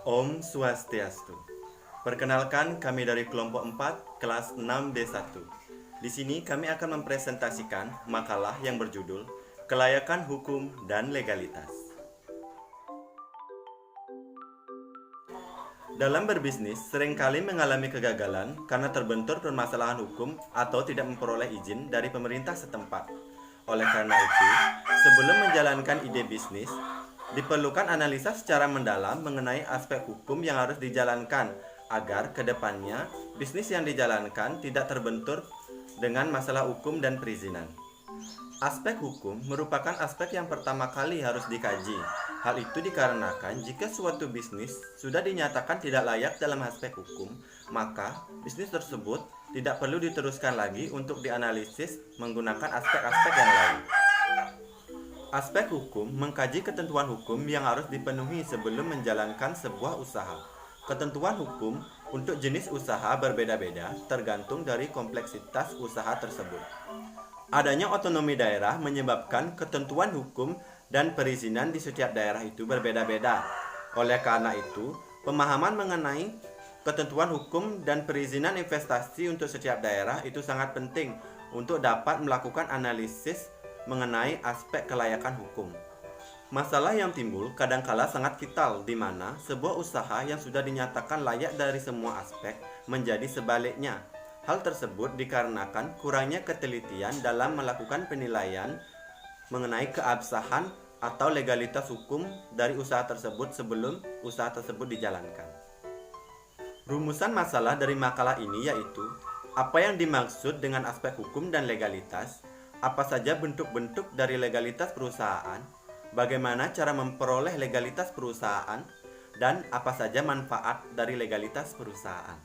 Om Swastiastu. Perkenalkan, kami dari kelompok 4 kelas 6D1. Di sini kami akan mempresentasikan makalah yang berjudul Kelayakan Hukum dan Legalitas. Dalam berbisnis, seringkali mengalami kegagalan karena terbentur permasalahan hukum atau tidak memperoleh izin dari pemerintah setempat. Oleh karena itu, sebelum menjalankan ide bisnis, diperlukan analisa secara mendalam mengenai aspek hukum yang harus dijalankan agar ke depannya bisnis yang dijalankan tidak terbentur dengan masalah hukum dan perizinan. Aspek hukum merupakan aspek yang pertama kali harus dikaji. Hal itu dikarenakan jika suatu bisnis sudah dinyatakan tidak layak dalam aspek hukum, maka bisnis tersebut tidak perlu diteruskan lagi untuk dianalisis menggunakan aspek-aspek yang lain. Aspek hukum mengkaji ketentuan hukum yang harus dipenuhi sebelum menjalankan sebuah usaha. Ketentuan hukum untuk jenis usaha berbeda-beda tergantung dari kompleksitas usaha tersebut. Adanya otonomi daerah menyebabkan ketentuan hukum dan perizinan di setiap daerah itu berbeda-beda. Oleh karena itu, pemahaman mengenai ketentuan hukum dan perizinan investasi untuk setiap daerah itu sangat penting untuk dapat melakukan analisis mengenai aspek kelayakan hukum. Masalah yang timbul kadangkala sangat vital di mana sebuah usaha yang sudah dinyatakan layak dari semua aspek menjadi sebaliknya. Hal tersebut dikarenakan kurangnya ketelitian dalam melakukan penilaian mengenai keabsahan atau legalitas hukum dari usaha tersebut sebelum usaha tersebut dijalankan. Rumusan masalah dari makalah ini yaitu apa yang dimaksud dengan aspek hukum dan legalitas, apa saja bentuk-bentuk dari legalitas perusahaan, bagaimana cara memperoleh legalitas perusahaan, dan apa saja manfaat dari legalitas perusahaan.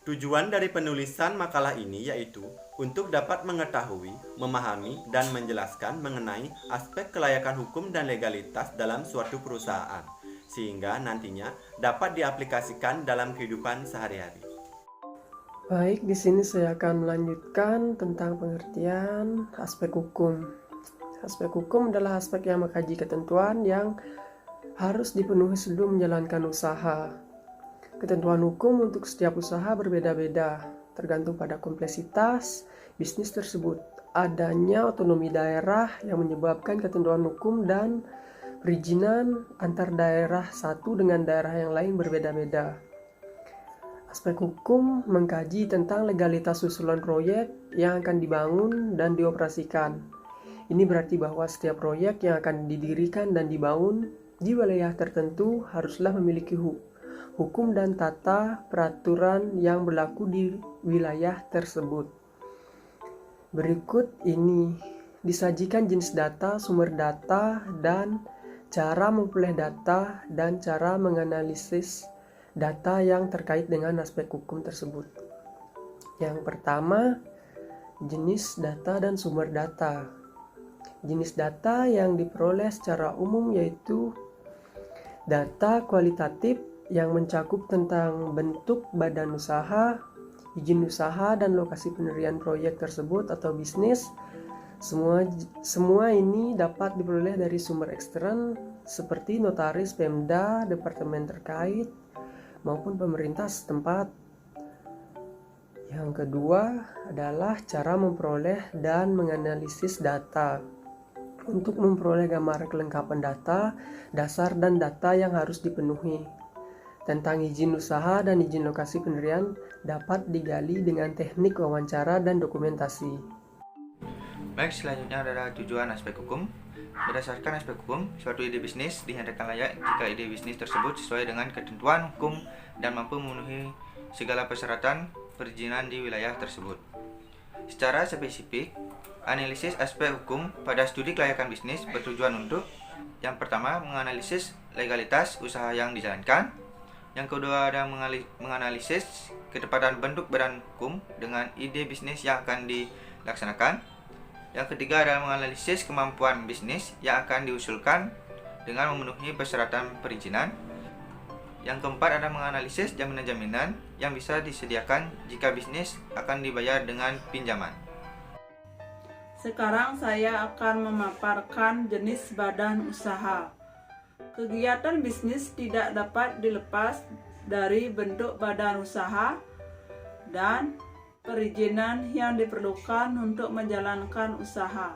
Tujuan dari penulisan makalah ini yaitu untuk dapat mengetahui, memahami, dan menjelaskan mengenai aspek kelayakan hukum dan legalitas dalam suatu perusahaan, sehingga nantinya dapat diaplikasikan dalam kehidupan sehari-hari. Baik, di sini saya akan melanjutkan tentang pengertian aspek hukum. Aspek hukum adalah aspek yang mengkaji ketentuan yang harus dipenuhi sebelum menjalankan usaha. Ketentuan hukum untuk setiap usaha berbeda-beda, tergantung pada kompleksitas bisnis tersebut. Adanya otonomi daerah yang menyebabkan ketentuan hukum dan perizinan antar daerah satu dengan daerah yang lain berbeda-beda. Aspek hukum mengkaji tentang legalitas susulan proyek yang akan dibangun dan dioperasikan. Ini berarti bahwa setiap proyek yang akan didirikan dan dibangun di wilayah tertentu haruslah memiliki hukum dan tata peraturan yang berlaku di wilayah tersebut. Berikut ini disajikan jenis data, sumber data, dan cara memperoleh data dan cara menganalisis data yang terkait dengan aspek hukum tersebut. Yang pertama, jenis data dan sumber data. Jenis data yang diperoleh secara umum yaitu data kualitatif yang mencakup tentang bentuk badan usaha, izin usaha, dan lokasi pendirian proyek tersebut atau bisnis. Semua ini dapat diperoleh dari sumber ekstern seperti notaris, Pemda, departemen terkait, maupun pemerintah setempat. Yang kedua adalah cara memperoleh dan menganalisis data. Untuk memperoleh gambaran kelengkapan data, dasar dan data yang harus dipenuhi tentang izin usaha dan izin lokasi pendirian dapat digali dengan teknik wawancara dan dokumentasi. Baik, selanjutnya adalah tujuan aspek hukum. Berdasarkan aspek hukum, suatu ide bisnis dinyatakan layak jika ide bisnis tersebut sesuai dengan ketentuan hukum dan mampu memenuhi segala persyaratan perizinan di wilayah tersebut. Secara spesifik, analisis aspek hukum pada studi kelayakan bisnis bertujuan untuk yang pertama, menganalisis legalitas usaha yang dijalankan. Yang kedua ada menganalisis ketepatan bentuk badan hukum dengan ide bisnis yang akan dilaksanakan. Yang ketiga adalah menganalisis kemampuan bisnis yang akan diusulkan dengan memenuhi persyaratan perizinan. Yang keempat adalah menganalisis jaminan-jaminan yang bisa disediakan jika bisnis akan dibayar dengan pinjaman. Sekarang saya akan memaparkan jenis badan usaha. Kegiatan bisnis tidak dapat dilepas dari bentuk badan usaha dan perizinan yang diperlukan untuk menjalankan usaha.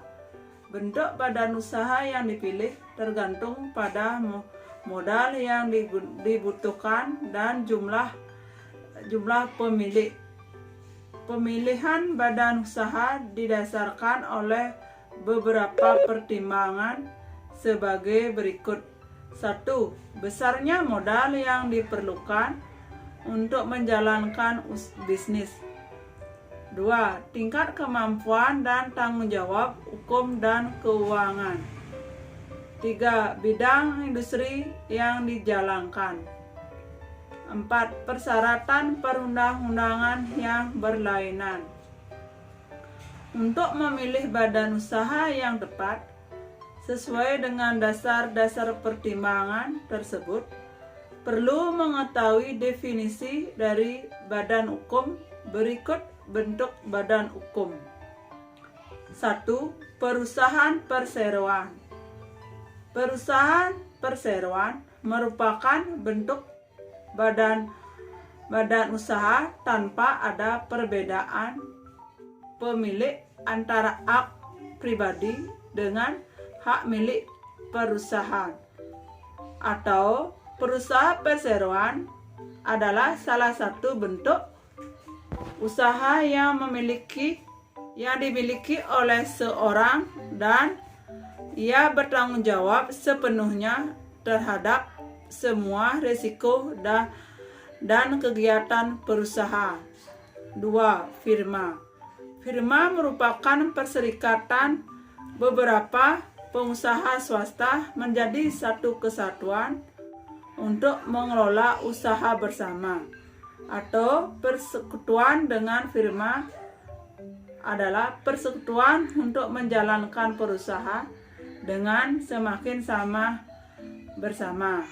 Bentuk badan usaha yang dipilih tergantung pada modal yang dibutuhkan dan jumlah pemilik. Pemilihan badan usaha didasarkan oleh beberapa pertimbangan sebagai berikut. 1. Besarnya modal yang diperlukan untuk menjalankan bisnis. 2. Tingkat kemampuan dan tanggung jawab hukum dan keuangan. 3. Bidang industri yang dijalankan. 4. Persyaratan perundang-undangan yang berlainan. Untuk memilih badan usaha yang tepat, sesuai dengan dasar-dasar pertimbangan tersebut, perlu mengetahui definisi dari badan hukum berikut bentuk badan hukum. 1. Perusahaan perseroan. Perusahaan perseroan merupakan bentuk badan usaha tanpa ada perbedaan pemilik antara hak pribadi dengan hak milik perusahaan. Atau perusahaan perseroan adalah salah satu bentuk usaha yang dimiliki oleh seorang dan ia bertanggung jawab sepenuhnya terhadap semua risiko dan kegiatan perusahaan. 2. Firma. Firma merupakan perserikatan beberapa pengusaha swasta menjadi satu kesatuan untuk mengelola usaha bersama, atau persekutuan dengan firma adalah persekutuan untuk menjalankan perusahaan dengan semakin sama bersama,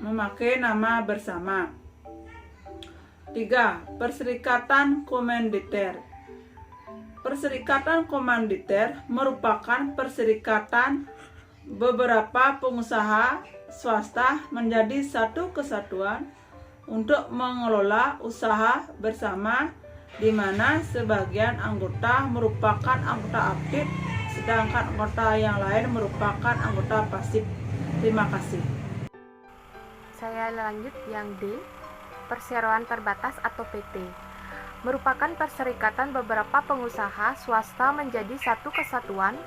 memakai nama bersama. 3. Perserikatan komanditer. Perserikatan komanditer merupakan perserikatan beberapa pengusaha swasta menjadi satu kesatuan untuk mengelola usaha bersama, di mana sebagian anggota merupakan anggota aktif, sedangkan anggota yang lain merupakan anggota pasif. Terima kasih. Saya lanjut yang D, perseroan terbatas atau PT. Merupakan perserikatan beberapa pengusaha swasta menjadi satu kesatuan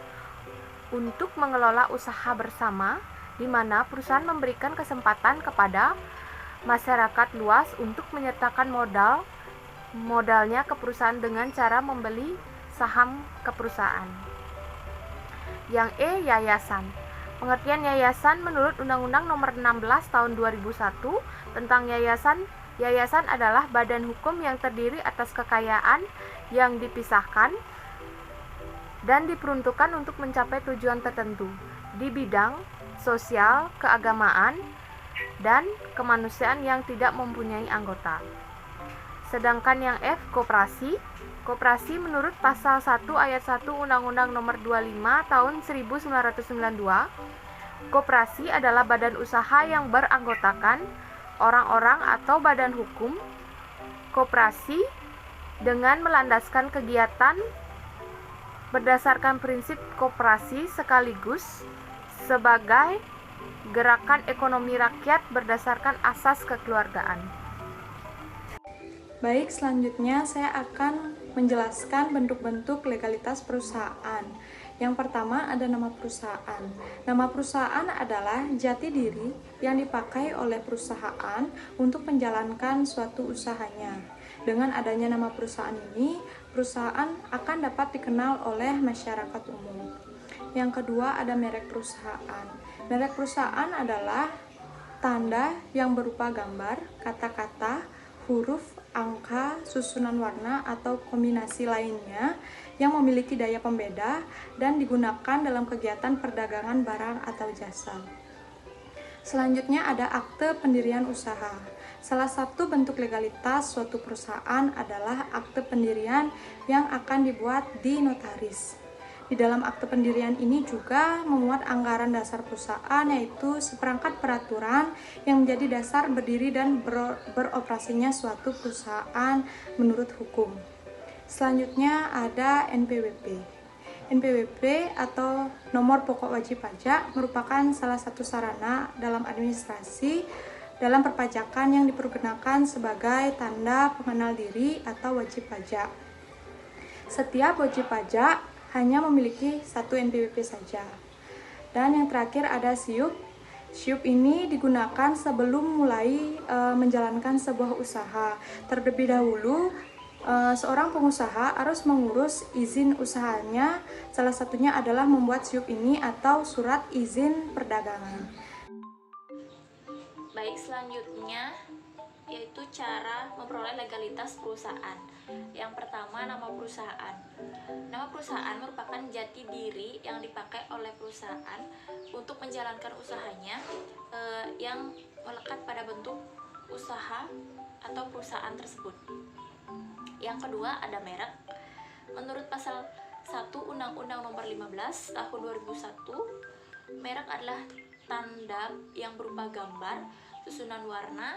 untuk mengelola usaha bersama, di mana perusahaan memberikan kesempatan kepada masyarakat luas untuk menyertakan modalnya ke perusahaan dengan cara membeli saham ke perusahaan. Yang E, yayasan. Pengertian yayasan menurut Undang-Undang Nomor 16 Tahun 2001 tentang yayasan. Yayasan adalah badan hukum yang terdiri atas kekayaan yang dipisahkan dan diperuntukkan untuk mencapai tujuan tertentu di bidang sosial, keagamaan, dan kemanusiaan yang tidak mempunyai anggota. Sedangkan yang F, koperasi. Koperasi menurut pasal 1 ayat 1 Undang-Undang Nomor 25 Tahun 1992, koperasi adalah badan usaha yang beranggotakan orang-orang atau badan hukum koperasi dengan melandaskan kegiatan berdasarkan prinsip koperasi sekaligus sebagai gerakan ekonomi rakyat berdasarkan asas kekeluargaan. Baik, selanjutnya saya akan menjelaskan bentuk-bentuk legalitas perusahaan. Yang pertama ada nama perusahaan. Nama perusahaan adalah jati diri yang dipakai oleh perusahaan untuk menjalankan suatu usahanya. Dengan adanya nama perusahaan ini, perusahaan akan dapat dikenal oleh masyarakat umum. Yang kedua ada merek perusahaan. Merek perusahaan adalah tanda yang berupa gambar, kata-kata, huruf, angka, susunan warna, atau kombinasi lainnya yang memiliki daya pembeda dan digunakan dalam kegiatan perdagangan barang atau jasa. Selanjutnya ada akte pendirian usaha. Salah satu bentuk legalitas suatu perusahaan adalah akte pendirian yang akan dibuat di notaris. Di dalam akte pendirian ini juga memuat anggaran dasar perusahaan, yaitu seperangkat peraturan yang menjadi dasar berdiri dan beroperasinya suatu perusahaan menurut hukum. Selanjutnya ada NPWP. NPWP atau nomor pokok wajib pajak merupakan salah satu sarana dalam administrasi dalam perpajakan yang dipergunakan sebagai tanda pengenal diri atau wajib pajak. Setiap wajib pajak hanya memiliki satu NPWP saja. Dan yang terakhir ada SIUP. SIUP ini digunakan sebelum mulai menjalankan sebuah usaha. Terlebih dahulu, seorang pengusaha harus mengurus izin usahanya. Salah satunya adalah membuat SIUP ini atau surat izin perdagangan. Baik, selanjutnya yaitu cara memperoleh legalitas perusahaan. Yang pertama, nama perusahaan. Nama perusahaan merupakan jati diri yang dipakai oleh perusahaan untuk menjalankan usahanya yang melekat pada bentuk usaha atau perusahaan tersebut. Yang kedua, ada merek. Menurut pasal 1 Undang-Undang Nomor 15 Tahun 2001, merek adalah tanda yang berupa gambar, susunan warna,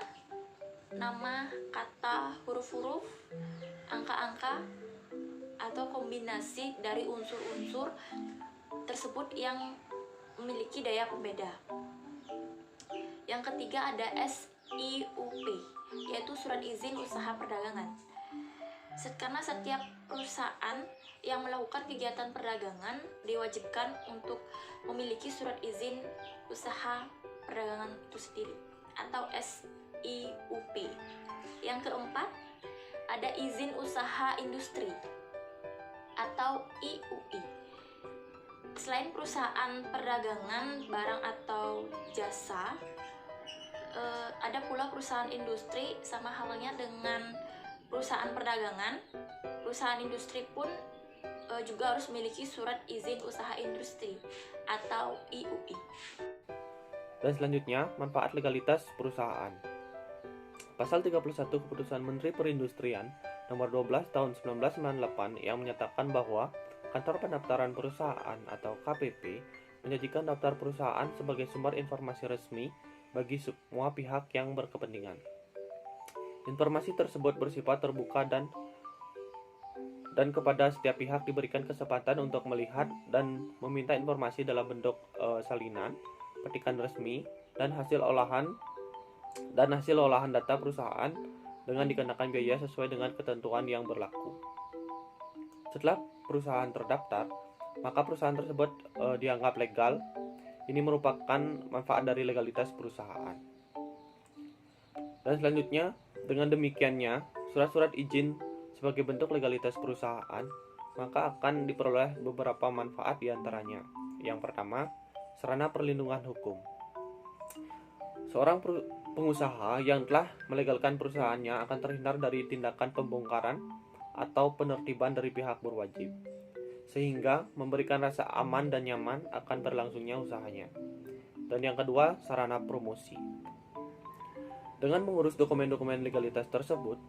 nama, kata, huruf-huruf, angka-angka, atau kombinasi dari unsur-unsur tersebut yang memiliki daya pembeda. Yang ketiga ada SIUP, yaitu surat izin usaha perdagangan. Karena setiap perusahaan yang melakukan kegiatan perdagangan diwajibkan untuk memiliki surat izin usaha perdagangan itu sendiri atau SIUP. Yang keempat, ada izin usaha industri atau IUI. Selain perusahaan perdagangan barang atau jasa, ada pula perusahaan industri. Sama halnya dengan perusahaan perdagangan, perusahaan industri pun juga harus memiliki surat izin usaha industri atau IUI. Dan selanjutnya, manfaat legalitas perusahaan. Pasal 31 Keputusan Menteri Perindustrian Nomor 12 Tahun 1998 yang menyatakan bahwa Kantor Pendaftaran Perusahaan atau KPP menyajikan daftar perusahaan sebagai sumber informasi resmi bagi semua pihak yang berkepentingan. Informasi tersebut bersifat terbuka dan kepada setiap pihak diberikan kesempatan untuk melihat dan meminta informasi dalam bentuk salinan, petikan resmi, dan hasil olahan data perusahaan dengan dikenakan biaya sesuai dengan ketentuan yang berlaku. Setelah perusahaan terdaftar, maka perusahaan tersebut dianggap legal. Ini merupakan manfaat dari legalitas perusahaan. Dan selanjutnya, dengan demikiannya, surat-surat izin sebagai bentuk legalitas perusahaan, maka akan diperoleh beberapa manfaat diantaranya. Yang pertama, sarana perlindungan hukum. Seorang pengusaha yang telah melegalkan perusahaannya akan terhindar dari tindakan pembongkaran atau penertiban dari pihak berwajib, sehingga memberikan rasa aman dan nyaman akan berlangsungnya usahanya. Dan yang kedua, sarana promosi. Dengan mengurus dokumen-dokumen legalitas tersebut,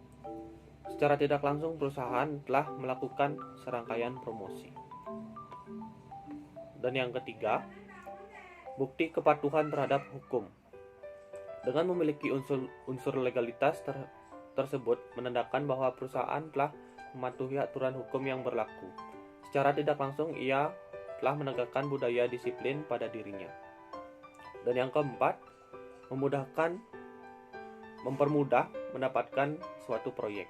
secara tidak langsung perusahaan telah melakukan serangkaian promosi. Dan yang ketiga, bukti kepatuhan terhadap hukum. Dengan memiliki unsur legalitas tersebut menandakan bahwa perusahaan telah mematuhi aturan hukum yang berlaku. Secara tidak langsung ia telah menegakkan budaya disiplin pada dirinya. Dan yang keempat, mempermudah mendapatkan suatu proyek.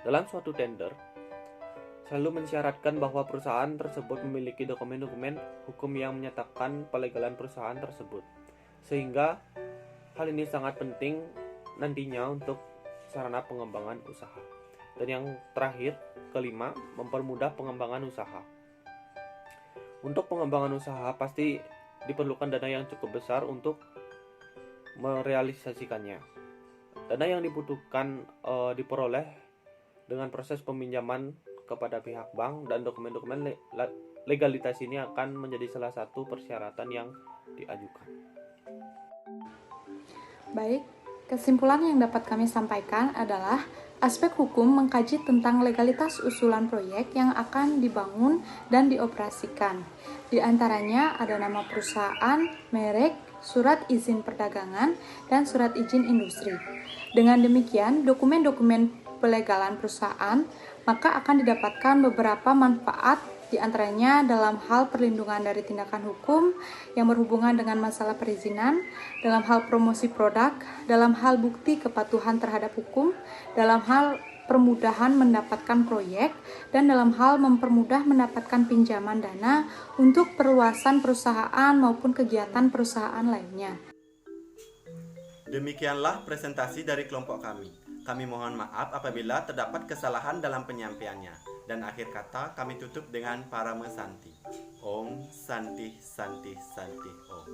Dalam suatu tender, selalu mensyaratkan bahwa perusahaan tersebut memiliki dokumen-dokumen hukum yang menyatakan pelegalan perusahaan tersebut. Sehingga hal ini sangat penting nantinya untuk sarana pengembangan usaha. Dan yang terakhir, kelima, mempermudah pengembangan usaha. Untuk pengembangan usaha pasti diperlukan dana yang cukup besar untuk merealisasikannya. Dana yang dibutuhkan diperoleh dengan proses peminjaman kepada pihak bank, dan dokumen-dokumen legalitas ini akan menjadi salah satu persyaratan yang diajukan. Baik, Kesimpulan yang dapat kami sampaikan adalah aspek hukum mengkaji tentang legalitas usulan proyek yang akan dibangun dan dioperasikan. Di antaranya ada nama perusahaan, merek, surat izin perdagangan, dan surat izin industri. Dengan demikian, dokumen-dokumen pelegalan perusahaan maka akan didapatkan beberapa manfaat, di antaranya dalam hal perlindungan dari tindakan hukum yang berhubungan dengan masalah perizinan, dalam hal promosi produk, dalam hal bukti kepatuhan terhadap hukum, dalam hal permudahan mendapatkan proyek, dan dalam hal mempermudah mendapatkan pinjaman dana untuk perluasan perusahaan maupun kegiatan perusahaan lainnya. Demikianlah presentasi dari kelompok kami. Kami mohon maaf apabila terdapat kesalahan dalam penyampaiannya. Dan akhir kata kami tutup dengan Parama Santi. Om Santi Santi Santi Om.